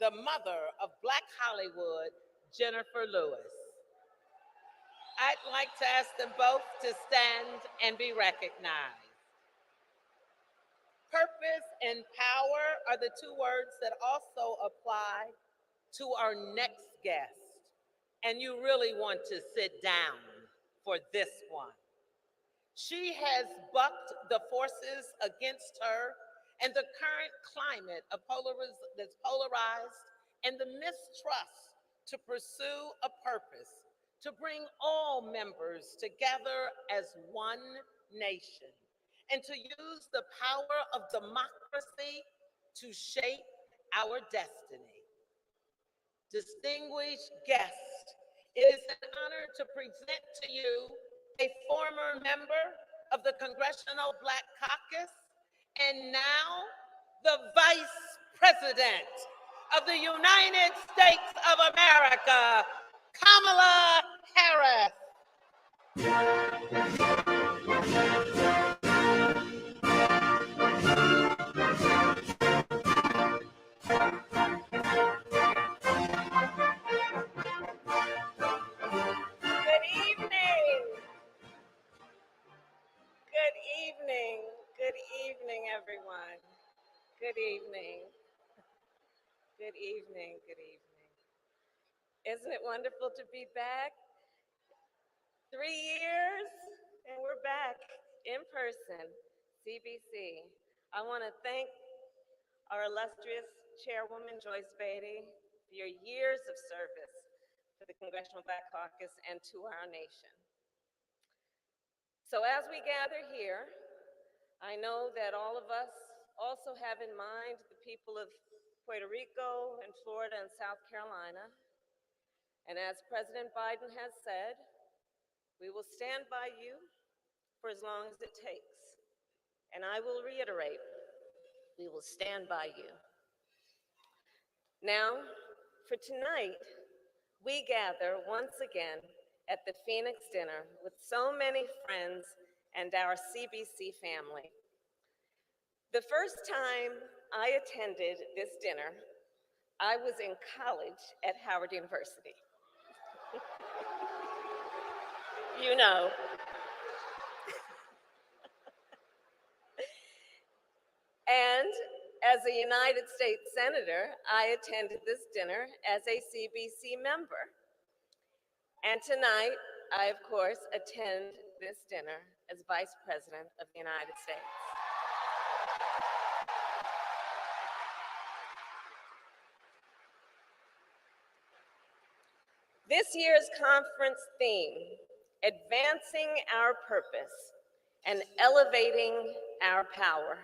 the mother of Black Hollywood, Jennifer Lewis. I'd like to ask them both to stand and be recognized. Purpose and power are the two words that also apply to our next guest. And you really want to sit down for this one. She has bucked the forces against her and the current climate of that's polarized and the mistrust to pursue a purpose, to bring all members together as one nation, and to use the power of democracy to shape our destiny. Distinguished guests, it is an honor to present to you a former member of the Congressional Black Caucus and now the Vice President of the United States of America, Kamala Harris. Good evening, everyone. Good evening. Good evening. Good evening. Isn't it wonderful to be back? 3 years, and we're back in person, CBC. I want to thank our illustrious chairwoman, Joyce Beatty, for your years of service to the Congressional Black Caucus and to our nation. So as we gather here, I know that all of us also have in mind the people of Puerto Rico and Florida and South Carolina. And as President Biden has said, we will stand by you for as long as it takes. And I will reiterate, we will stand by you. Now, for tonight, we gather once again at the Phoenix Dinner with so many friends and our CBC family. The first time I attended this dinner, I was in college at Howard University. You know. And as a United States Senator, I attended this dinner as a CBC member. And tonight, I, of course, attend this dinner as Vice President of the United States. This year's conference theme, Advancing Our Purpose and Elevating Our Power,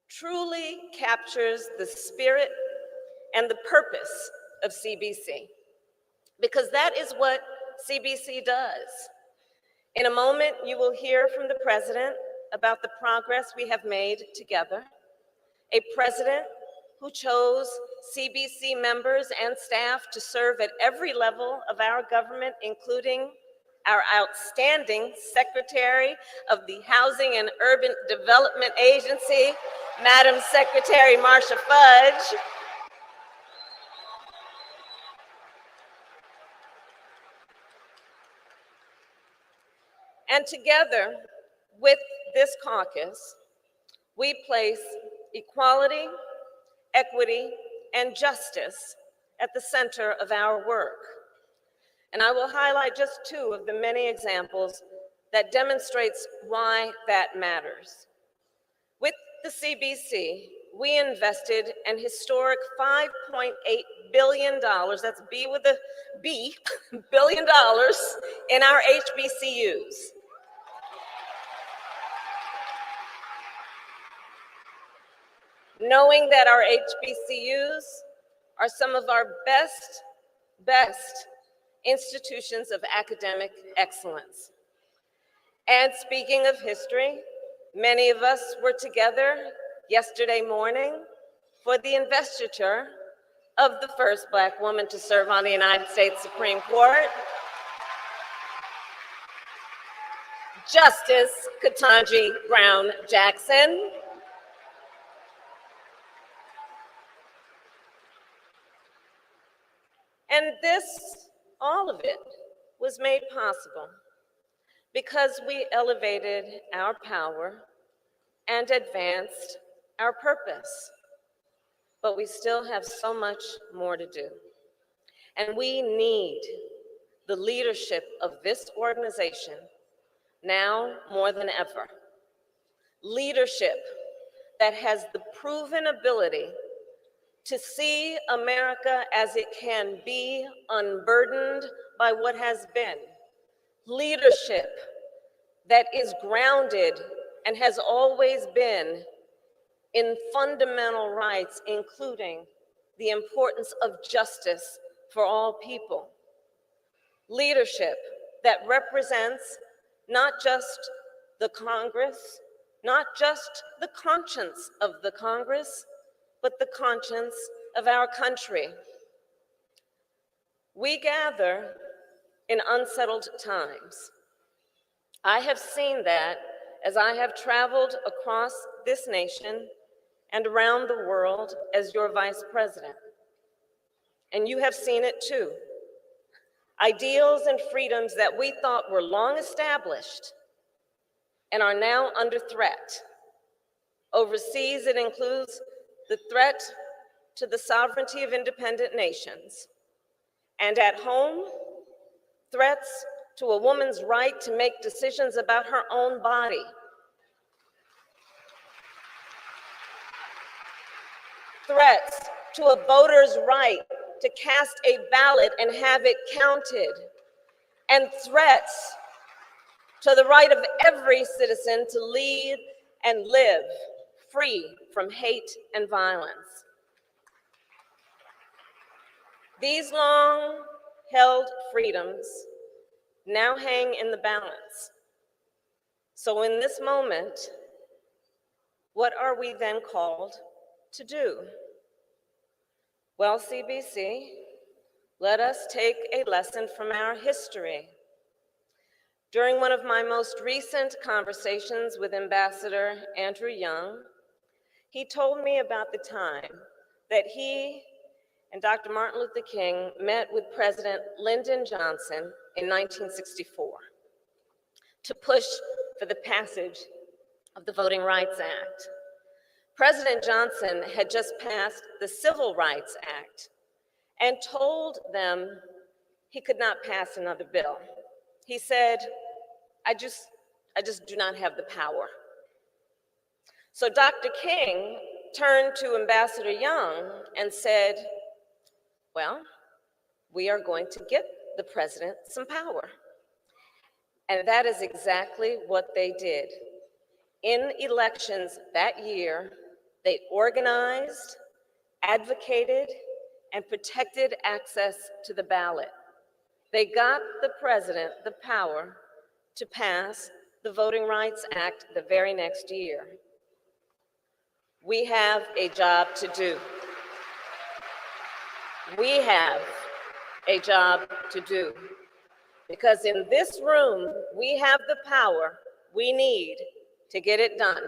truly captures the spirit and the purpose of CBC, because that is what CBC does. In a moment, you will hear from the president about the progress we have made together, a president who chose CBC members and staff to serve at every level of our government, including our outstanding Secretary of the Housing and Urban Development Agency, Madam Secretary Marcia Fudge. And together with this caucus, we place equality, equity, and justice at the center of our work. And I will highlight just two of the many examples that demonstrates why that matters. With the CBC, we invested an historic $5.8 billion, that's B with a B, billion dollars in our HBCUs. Knowing that our HBCUs are some of our best institutions of academic excellence. And speaking of history, many of us were together yesterday morning for the investiture of the first Black woman to serve on the United States Supreme Court, Justice Ketanji Brown Jackson. And this, all of it, was made possible because we elevated our power and advanced our purpose. But we still have so much more to do. And we need the leadership of this organization now more than ever. Leadership that has the proven ability to see America as it can be, unburdened by what has been. Leadership that is grounded and has always been in fundamental rights, including the importance of justice for all people. Leadership that represents not just the Congress, not just the conscience of the Congress, but the conscience of our country. We gather in unsettled times. I have seen that as I have traveled across this nation and around the world as your vice president. And you have seen it too. Ideals and freedoms that we thought were long established and are now under threat. Overseas, it includes the threat to the sovereignty of independent nations. And at home, threats to a woman's right to make decisions about her own body. Threats to a voter's right to cast a ballot and have it counted. And threats to the right of every citizen to lead and live free from hate and violence. These long-held freedoms now hang in the balance. So in this moment, what are we then called to do? Well, CBC, let us take a lesson from our history. During one of my most recent conversations with Ambassador Andrew Young, he told me about the time that he and Dr. Martin Luther King met with President Lyndon Johnson in 1964 to push for the passage of the Voting Rights Act. President Johnson had just passed the Civil Rights Act and told them he could not pass another bill. He said, I just do not have the power. So Dr. King turned to Ambassador Young and said, well, we are going to get the president some power. And that is exactly what they did. In elections that year, they organized, advocated, and protected access to the ballot. They got the president the power to pass the Voting Rights Act the very next year. We have a job to do. We have a job to do. Because in this room, we have the power we need to get it done.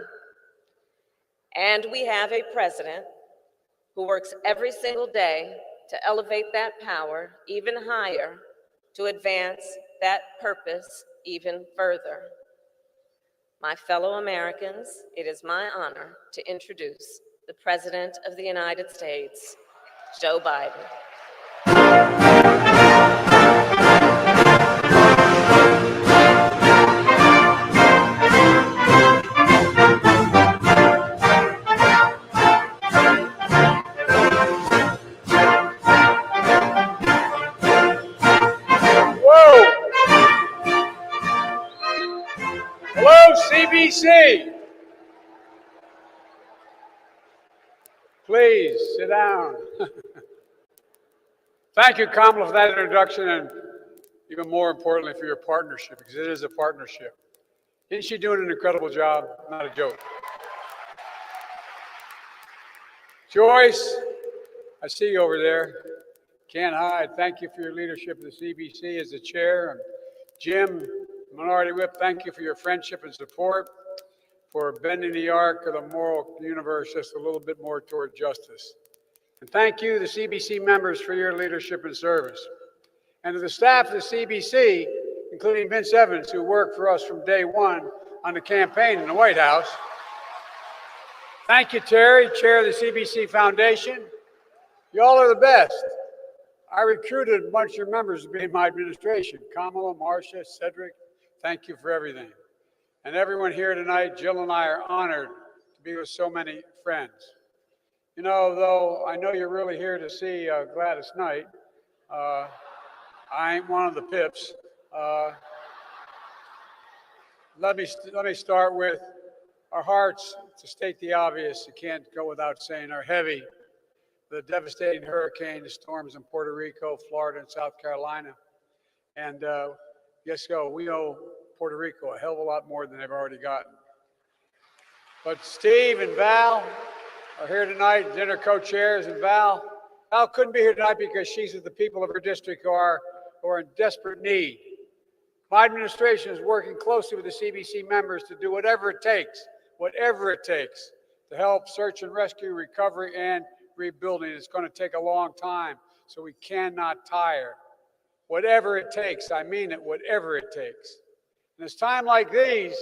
And we have a president who works every single day to elevate that power even higher, to advance that purpose even further. My fellow Americans, it is my honor to introduce the President of the United States, Joe Biden. CBC. Please sit down. Thank you, Kamala, for that introduction, and even more importantly for your partnership, because it is a partnership. Isn't she doing an incredible job? Not a joke. Joyce, I see you over there. Can't hide. Thank you for your leadership of the CBC as the chair. And Jim, Minority Whip, thank you for your friendship and support, for bending the arc of the moral universe just a little bit more toward justice. And thank you, the CBC members, for your leadership and service. And to the staff of the CBC, including Vince Evans, who worked for us from day one on the campaign in the White House. Thank you, Terry, chair of the CBC Foundation. Y'all are the best. I recruited a bunch of your members to be in my administration. Kamala, Marcia, Cedric, thank you for everything. And everyone here tonight, Jill and I are honored to be with so many friends. You know, though I know you're really here to see Gladys Knight, I ain't one of the pips. Let me start with our hearts, to state the obvious, you can't go without saying, are heavy. The devastating hurricane, the storms in Puerto Rico, Florida, and South Carolina. And guess what? We owe Puerto Rico a hell of a lot more than they've already gotten. But Steve and Val are here tonight, dinner co-chairs, and Val couldn't be here tonight because she's with the people of her district who are in desperate need. My administration is working closely with the CBC members to do whatever it takes to help search and rescue, recovery, and rebuilding. It's going to take a long time, so we cannot tire. Whatever it takes, I mean it, whatever it takes. In this time like these,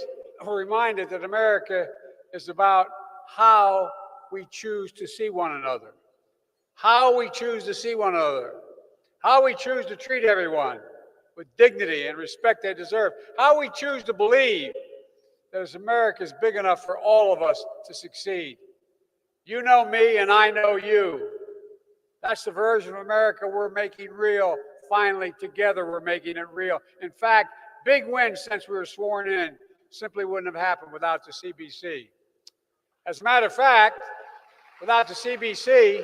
we're reminded that America is about how we choose to see one another, how we choose to see one another, how we choose to treat everyone with dignity and respect they deserve, how we choose to believe that this America is big enough for all of us to succeed. You know me and I know you. That's the version of America we're making real. Finally, together, we're making it real. In fact, big wins since we were sworn in simply wouldn't have happened without the CBC. As a matter of fact, without the CBC,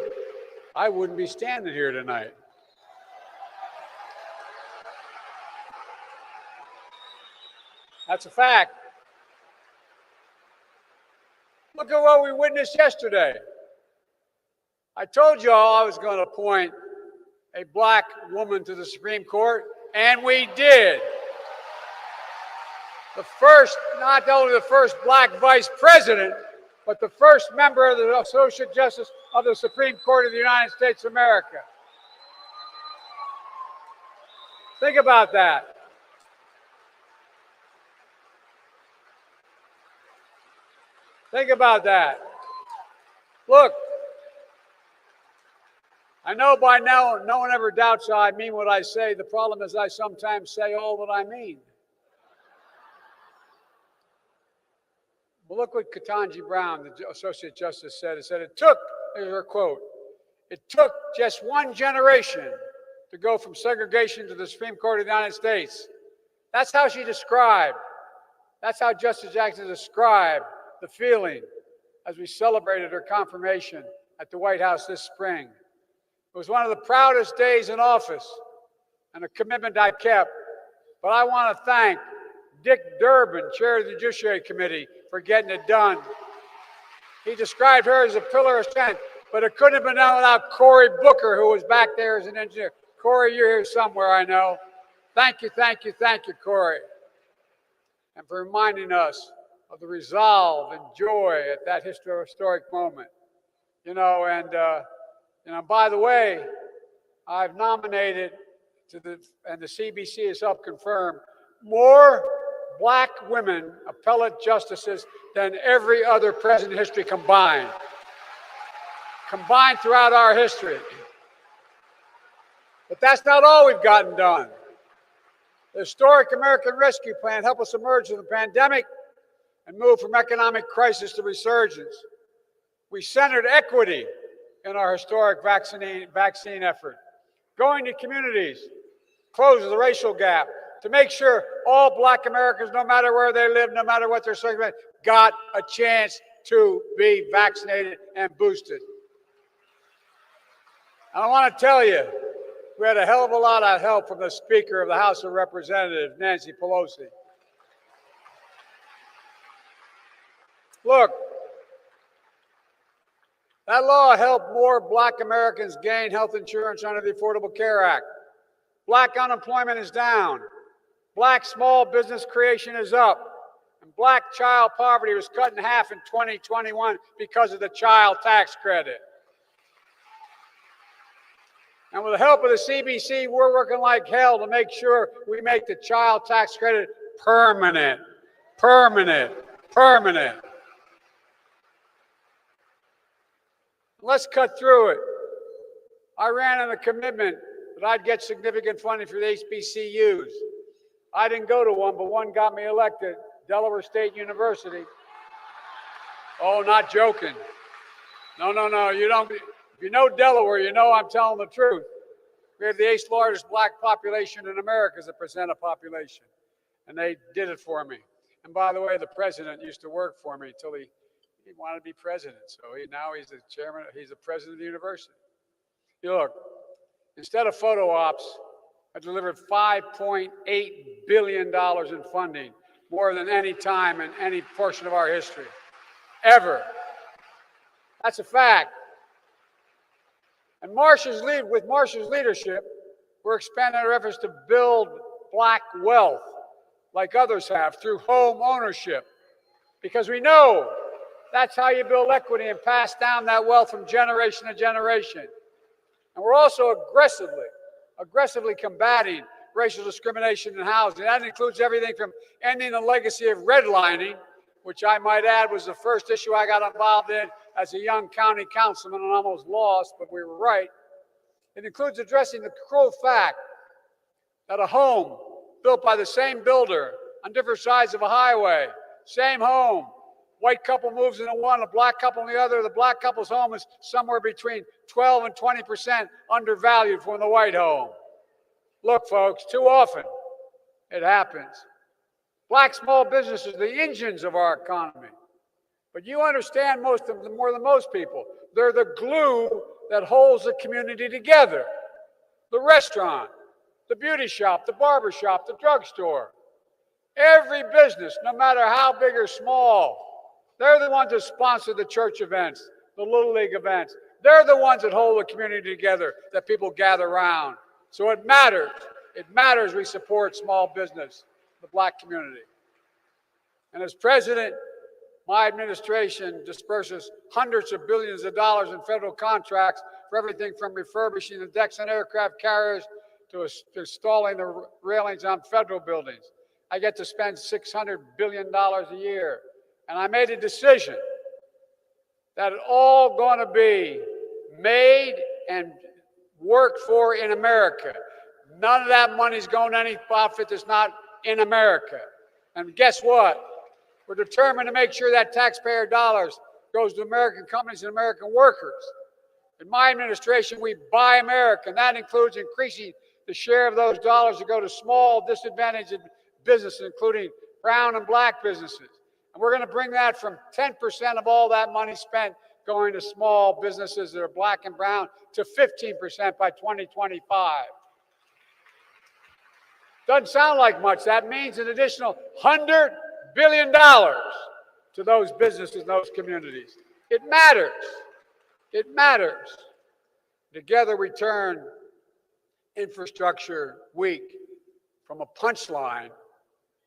I wouldn't be standing here tonight. That's a fact. Look at what we witnessed yesterday. I told you all I was going to appoint a black woman to the Supreme Court, and we did. Not only the first black vice president, but the first member of the Associate Justice of the Supreme Court of the United States of America. Think about that. Think about that. Look, I know by now no one ever doubts I mean what I say. The problem is I sometimes say all that I mean. Well, look what Ketanji Brown, the Associate Justice, said. It said, here's her quote, "It took just one generation to go from segregation to the Supreme Court of the United States." That's how she described, that's how Justice Jackson described the feeling as we celebrated her confirmation at the White House this spring. It was one of the proudest days in office and a commitment I kept. But I want to thank Dick Durbin, chair of the Judiciary Committee, for getting it done. He described her as a pillar of strength, but it couldn't have been done without Cory Booker, who was back there as an engineer. Cory, you're here somewhere, I know. Thank you, Cory. And for reminding us of the resolve and joy at that historic moment. You know, and by the way, I've nominated and the CBC has helped confirm, more black women appellate justices than every other president in history combined. Combined throughout our history. But that's not all we've gotten done. The historic American Rescue Plan helped us emerge from the pandemic and move from economic crisis to resurgence. We centered equity in our historic vaccine effort, going to communities, close the racial gap, to make sure all black Americans, no matter where they live, no matter what their circumstance, got a chance to be vaccinated and boosted. And I want to tell you, we had a hell of a lot of help from the Speaker of the House of Representatives, Nancy Pelosi. Look, that law helped more black Americans gain health insurance under the Affordable Care Act. Black unemployment is down. Black small business creation is up. And black child poverty was cut in half in 2021 because of the child tax credit. And with the help of the CBC, we're working like hell to make sure we make the child tax credit permanent. Permanent. Permanent. Let's cut through it. I ran on a commitment that I'd get significant funding for the HBCUs. I didn't go to one, but one got me elected, Delaware State University. Oh, not joking. No, you don't. If you know Delaware, you know I'm telling the truth. We have the 8th largest black population in America as a percent of population. And they did it for me. And by the way, the president used to work for me until he wanted to be president. So now he's the chairman, he's the president of the university. You look, instead of photo ops, I delivered $5.8 billion in funding, more than any time in any portion of our history, ever. That's a fact. And with Marsh's leadership, we're expanding our efforts to build black wealth like others have through home ownership, because we know that's how you build equity and pass down that wealth from generation to generation. And we're also aggressively combating racial discrimination in housing. That includes everything from ending the legacy of redlining, which I might add was the first issue I got involved in as a young county councilman and almost lost, but we were right. It includes addressing the cruel fact that a home built by the same builder on different sides of a highway, same home, white couple moves into one, a black couple in the other. The black couple's home is somewhere between 12 and 20% undervalued from the white home. Look, folks, too often it happens. Black small businesses are the engines of our economy. But you understand most of them more than most people. They're the glue that holds the community together. The restaurant, the beauty shop, the barber shop, the drugstore. Every business, no matter how big or small, they're the ones that sponsor the church events, the Little League events. They're the ones that hold the community together, that people gather around. So it matters. It matters we support small business, the black community. And as president, my administration disperses hundreds of billions of dollars in federal contracts for everything from refurbishing the decks on aircraft carriers to installing the railings on federal buildings. I get to spend $600 billion a year. And I made a decision that it's all going to be made and worked for in America. None of that money's going to any outfit that's not in America. And guess what? We're determined to make sure that taxpayer dollars goes to American companies and American workers. In my administration, we buy American. That includes increasing the share of those dollars that go to small, disadvantaged businesses, including brown and black businesses. And we're going to bring that from 10% of all that money spent going to small businesses that are black and brown to 15% by 2025. Doesn't sound like much. That means an additional $100 billion to those businesses and those communities. It matters. It matters. Together we turn Infrastructure Week from a punchline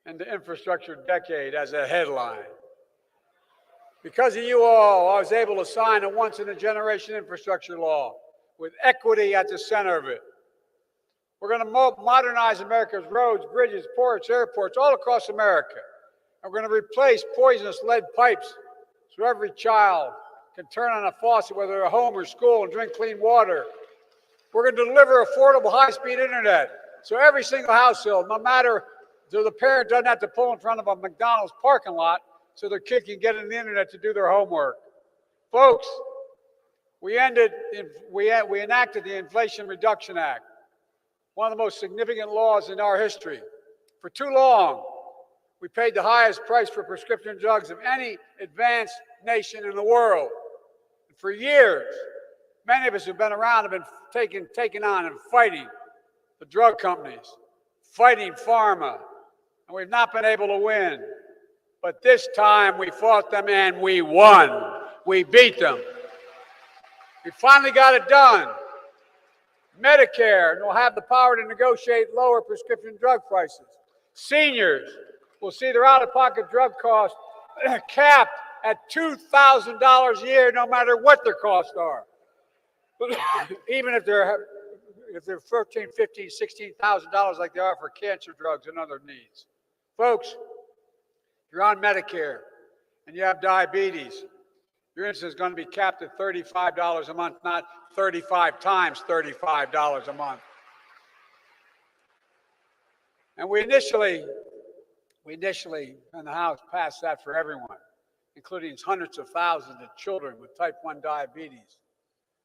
into Infrastructure Decade as a headline. Because of you all, I was able to sign a once-in-a-generation infrastructure law with equity at the center of it. We're going to modernize America's roads, bridges, ports, airports, all across America. And we're going to replace poisonous lead pipes so every child can turn on a faucet, whether at home or school, and drink clean water. We're going to deliver affordable high-speed internet so every single household, no matter, so the parent doesn't have to pull in front of a McDonald's parking lot so their kid can get on the internet to do their homework. Folks, we enacted the Inflation Reduction Act, one of the most significant laws in our history. For too long, we paid the highest price for prescription drugs of any advanced nation in the world. And for years, many of us who've been around have been taking on and fighting the drug companies, fighting pharma, and we've not been able to win. But this time we fought them and we won. We beat them. We finally got it done. Medicare will have the power to negotiate lower prescription drug prices. Seniors will see their out-of-pocket drug costs capped at $2,000 a year, no matter what their costs are. Even if they're if they're $14,000, $15,000, $16,000 like they are for cancer drugs and other needs. Folks, if you're on Medicare and you have diabetes, your insulin is going to be capped at $35 a month, not 35 times $35 a month. And we initially in the House passed that for everyone, including hundreds of thousands of children with type 1 diabetes.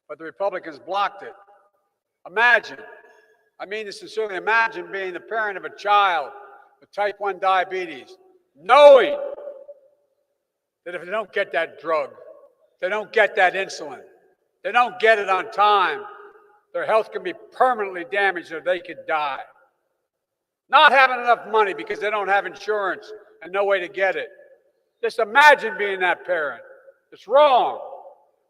But the Republicans blocked it. Imagine, I mean this sincerely, imagine being the parent of a child with type 1 diabetes, knowing that if they don't get that drug, they don't get that insulin, they don't get it on time, their health can be permanently damaged or they could die. Not having enough money because they don't have insurance and no way to get it. Just imagine being that parent. It's wrong.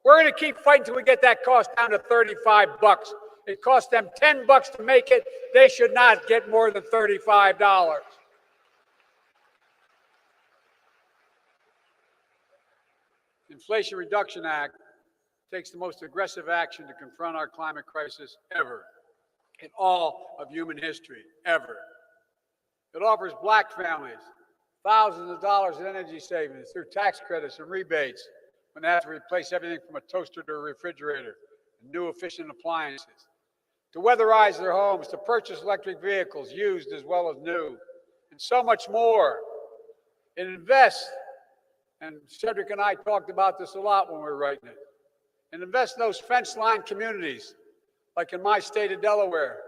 We're going to keep fighting until we get that cost down to $35. It costs them $10 to make it. They should not get more than $35. The Inflation Reduction Act takes the most aggressive action to confront our climate crisis ever, in all of human history, ever. It offers black families thousands of dollars in energy savings through tax credits and rebates when they have to replace everything from a toaster to a refrigerator and new efficient appliances, to weatherize their homes, to purchase electric vehicles, used as well as new, and so much more. It invests, and Cedric and I talked about this a lot when we were writing it, and invest in those fence-line communities, like in my state of Delaware,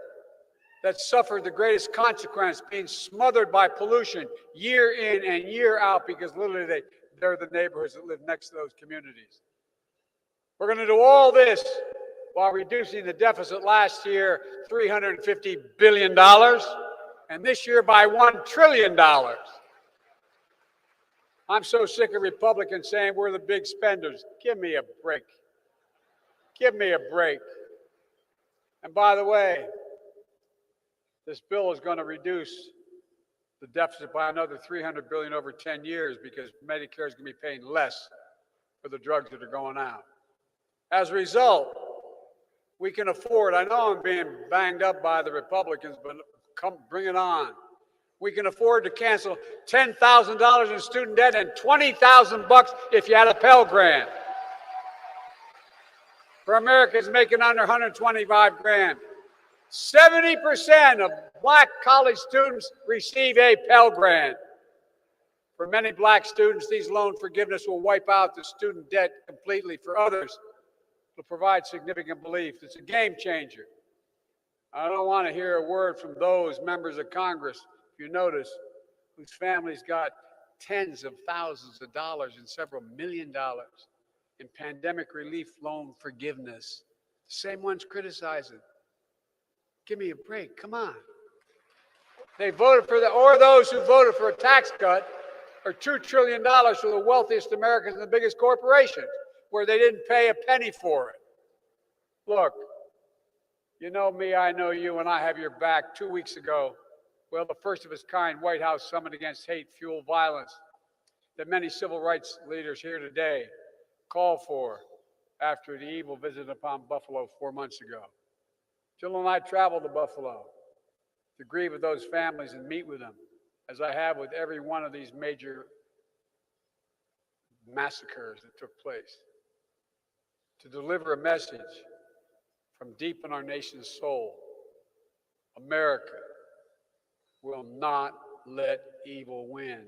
that suffered the greatest consequence, being smothered by pollution year in and year out because literally they're the neighborhoods that live next to those communities. We're going to do all this while reducing the deficit last year $350 billion, and this year by $1 trillion. I'm so sick of Republicans saying we're the big spenders. Give me a break. Give me a break. And by the way, this bill is going to reduce the deficit by another $300 billion over 10 years because Medicare is going to be paying less for the drugs that are going out. As a result, we can afford, I know I'm being banged up by the Republicans, but come bring it on. We can afford to cancel $10,000 in student debt and $20,000 if you had a Pell Grant. For Americans making under $125,000. 70% of black college students receive a Pell Grant. For many black students, these loan forgiveness will wipe out the student debt completely. For others, it will provide significant relief. It's a game changer. I don't want to hear a word from those members of Congress, if you notice, whose families got tens of thousands of dollars and several $1 million in pandemic relief loan forgiveness. The same ones criticizing. Give me a break, come on. They voted for or those who voted for a tax cut or $2 trillion for the wealthiest Americans and the biggest corporations, where they didn't pay a penny for it. Look, you know me, I know you, and I have your back. 2 weeks ago, we held the first of its kind White House summit against hate-fueled violence that many civil rights leaders here today called for after the evil visit upon Buffalo 4 months ago. Jill and I traveled to Buffalo to grieve with those families and meet with them, as I have with every one of these major massacres that took place, to deliver a message from deep in our nation's soul. America will not let evil win.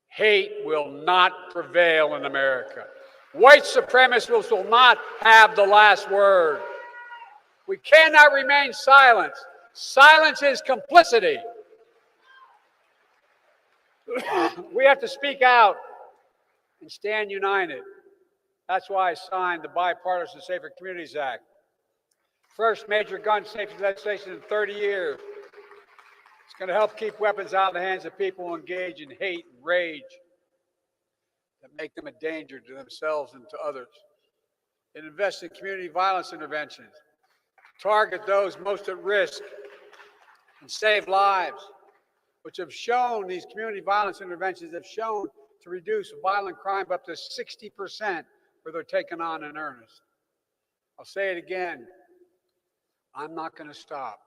Hate will not prevail in America. White supremacists will not have the last word. We cannot remain silent. Silence is complicity. We have to speak out and stand united. That's why I signed the Bipartisan Safer Communities Act. First major gun safety legislation in 30 years. It's going to help keep weapons out of the hands of people who engage in hate and rage that make them a danger to themselves and to others. It invests in community violence interventions, target those most at risk, and save lives, which have shown, these community violence interventions have shown to reduce violent crime up to 60% where they're taken on in earnest. I'll say it again. I'm not going to stop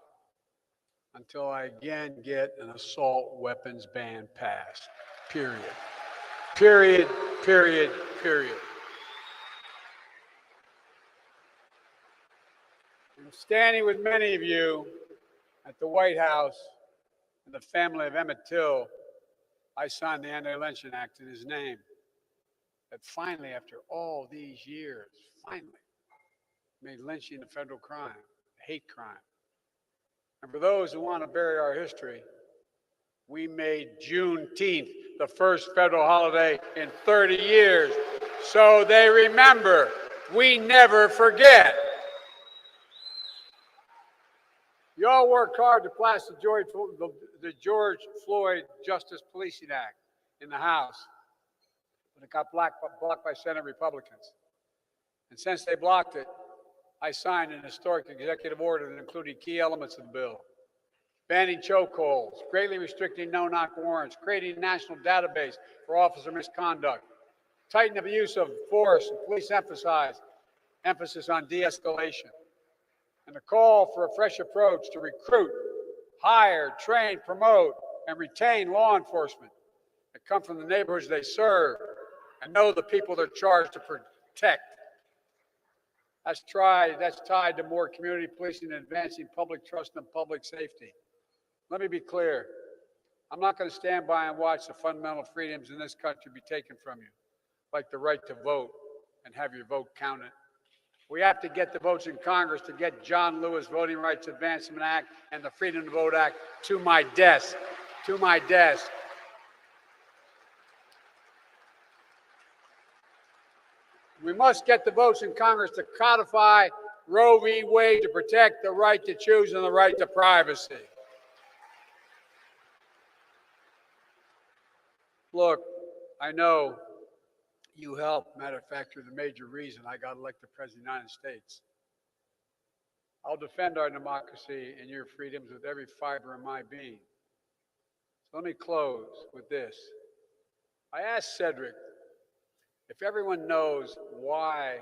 until I again get an assault weapons ban passed. Period. Period, period, period. I'm standing with many of you at the White House and the family of Emmett Till. I signed the Anti-Lynching Act in his name. That finally, after all these years, finally made lynching a federal crime, a hate crime. And for those who want to bury our history, we made Juneteenth the first federal holiday in 30 years. So they remember. We never forget. You all worked hard to pass the George Floyd Justice Policing Act in the House, but it got blocked by Senate Republicans. And since they blocked it, I signed an historic executive order that included key elements of the bill: banning chokeholds, greatly restricting no-knock warrants, creating a national database for officer misconduct, tightening the use of force, and police emphasis on de-escalation, and a call for a fresh approach to recruit, hire, train, promote, and retain law enforcement that come from the neighborhoods they serve and know the people they're charged to protect. That's tied to more community policing and advancing public trust and public safety. Let me be clear. I'm not going to stand by and watch the fundamental freedoms in this country be taken from you, like the right to vote and have your vote counted. We have to get the votes in Congress to get John Lewis Voting Rights Advancement Act and the Freedom to Vote Act to my desk, We must get the votes in Congress to codify Roe v. Wade to protect the right to choose and the right to privacy. Look, I know you helped. Matter of fact, you're the major reason I got elected President of the United States. I'll defend our democracy and your freedoms with every fiber of my being. So let me close with this. I asked Cedric if everyone knows why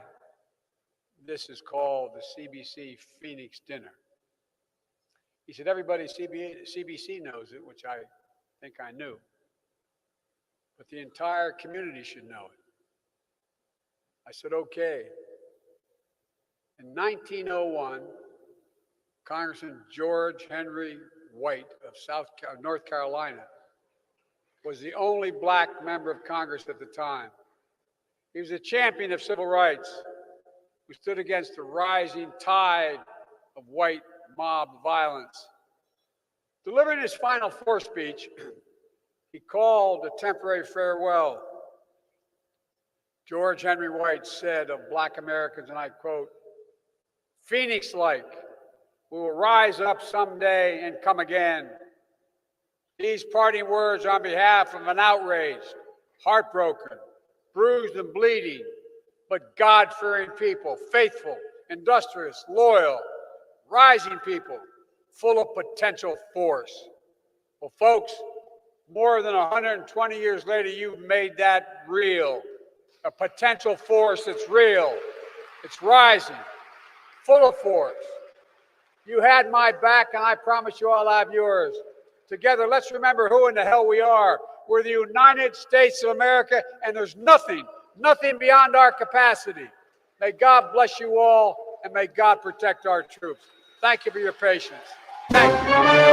this is called the CBC Phoenix Dinner. He said, everybody at CBC knows it, which I think I knew. But the entire community should know it. I said, okay. In 1901, Congressman George Henry White of North Carolina was the only black member of Congress at the time. He was a champion of civil rights who stood against the rising tide of white mob violence. Delivering his final four speech, he called a temporary farewell. George Henry White said of black Americans, and I quote, "Phoenix-like, we will rise up someday and come again." These parting words on behalf of an outraged, heartbroken, bruised and bleeding, but God-fearing people, faithful, industrious, loyal, rising people, full of potential force. Well, folks, more than 120 years later, you've made that real. A potential force that's real. It's rising, full of force. You had my back, and I promise you I'll have yours. Together, let's remember who in the hell we are. We're the United States of America, and there's nothing beyond our capacity. May God bless you all, and may God protect our troops. Thank you for your patience. Thank you.